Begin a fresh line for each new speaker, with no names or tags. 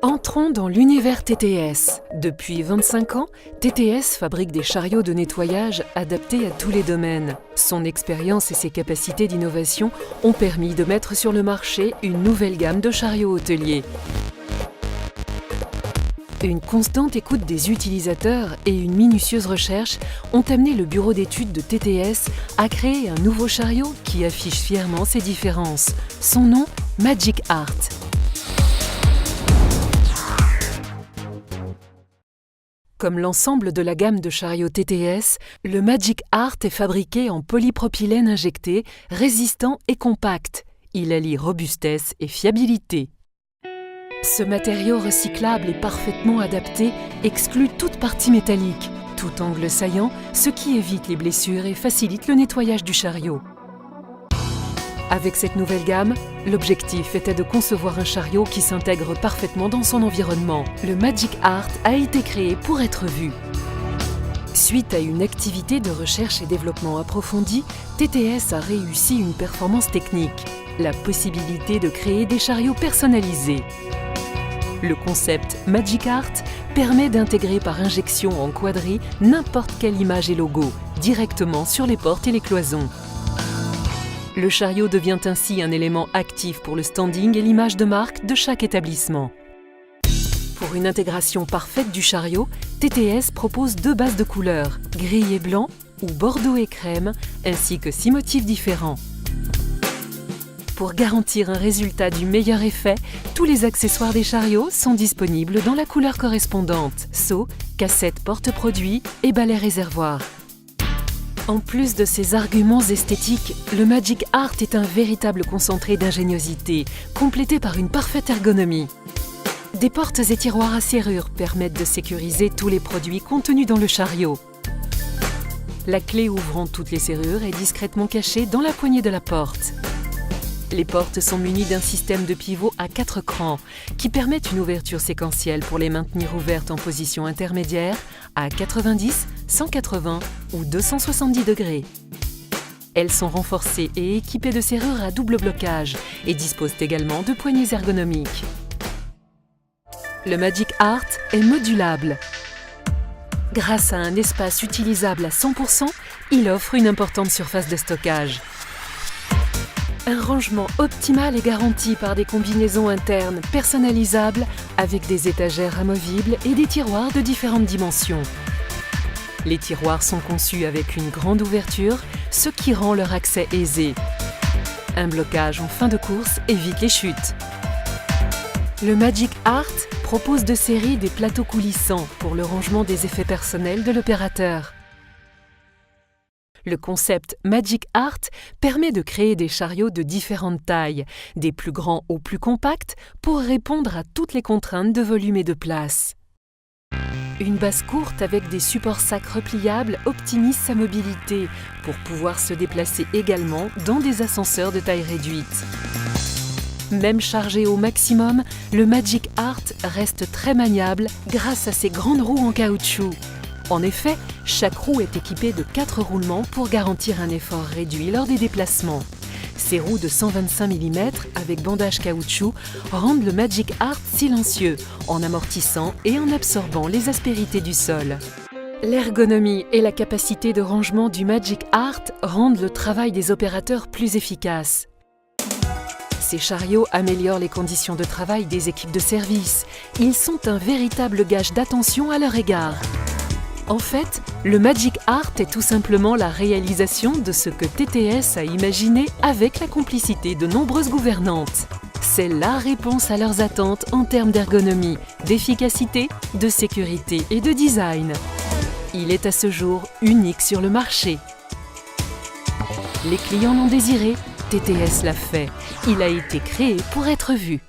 Entrons dans l'univers TTS. Depuis 25 ans, TTS fabrique des chariots de nettoyage adaptés à tous les domaines. Son expérience et ses capacités d'innovation ont permis de mettre sur le marché une nouvelle gamme de chariots hôteliers. Une constante écoute des utilisateurs et une minutieuse recherche ont amené le bureau d'études de TTS à créer un nouveau chariot qui affiche fièrement ses différences. Son nom, Magic Art. Comme l'ensemble de la gamme de chariots TTS, le Magic Art est fabriqué en polypropylène injecté, résistant et compact. Il allie robustesse et fiabilité. Ce matériau recyclable et parfaitement adapté exclut toute partie métallique, tout angle saillant, ce qui évite les blessures et facilite le nettoyage du chariot. Avec cette nouvelle gamme, l'objectif était de concevoir un chariot qui s'intègre parfaitement dans son environnement. Le Magic Art a été créé pour être vu. Suite à une activité de recherche et développement approfondie, TTS a réussi une performance technique, la possibilité de créer des chariots personnalisés. Le concept Magic Art permet d'intégrer par injection en quadrille n'importe quelle image et logo, directement sur les portes et les cloisons. Le chariot devient ainsi un élément actif pour le standing et l'image de marque de chaque établissement. Pour une intégration parfaite du chariot, TTS propose 2 bases de couleurs, gris et blanc ou bordeaux et crème, ainsi que 6 motifs différents. Pour garantir un résultat du meilleur effet, tous les accessoires des chariots sont disponibles dans la couleur correspondante, seau, cassette porte-produit et balai réservoir. En plus de ses arguments esthétiques, le Magic Art est un véritable concentré d'ingéniosité, complété par une parfaite ergonomie. Des portes et tiroirs à serrure permettent de sécuriser tous les produits contenus dans le chariot. La clé ouvrant toutes les serrures est discrètement cachée dans la poignée de la porte. Les portes sont munies d'un système de pivot à 4 crans qui permettent une ouverture séquentielle pour les maintenir ouvertes en position intermédiaire à 90, 180 ou 270 degrés. Elles sont renforcées et équipées de serrures à double blocage et disposent également de poignées ergonomiques. Le Magic Art est modulable. Grâce à un espace utilisable à 100%, il offre une importante surface de stockage. Un rangement optimal est garanti par des combinaisons internes personnalisables avec des étagères amovibles et des tiroirs de différentes dimensions. Les tiroirs sont conçus avec une grande ouverture, ce qui rend leur accès aisé. Un blocage en fin de course évite les chutes. Le Magic Art propose de série des plateaux coulissants pour le rangement des effets personnels de l'opérateur. Le concept Magic Art permet de créer des chariots de différentes tailles, des plus grands aux plus compacts, pour répondre à toutes les contraintes de volume et de place. Une base courte avec des supports sacs repliables optimise sa mobilité pour pouvoir se déplacer également dans des ascenseurs de taille réduite. Même chargé au maximum, le Magic Art reste très maniable grâce à ses grandes roues en caoutchouc. En effet, chaque roue est équipée de 4 roulements pour garantir un effort réduit lors des déplacements. Ces roues de 125 mm avec bandage caoutchouc rendent le Magic Art silencieux en amortissant et en absorbant les aspérités du sol. L'ergonomie et la capacité de rangement du Magic Art rendent le travail des opérateurs plus efficace. Ces chariots améliorent les conditions de travail des équipes de service. Ils sont un véritable gage d'attention à leur égard. En fait, le Magic Art est tout simplement la réalisation de ce que TTS a imaginé avec la complicité de nombreuses gouvernantes. C'est la réponse à leurs attentes en termes d'ergonomie, d'efficacité, de sécurité et de design. Il est à ce jour unique sur le marché. Les clients l'ont désiré, TTS l'a fait. Il a été créé pour être vu.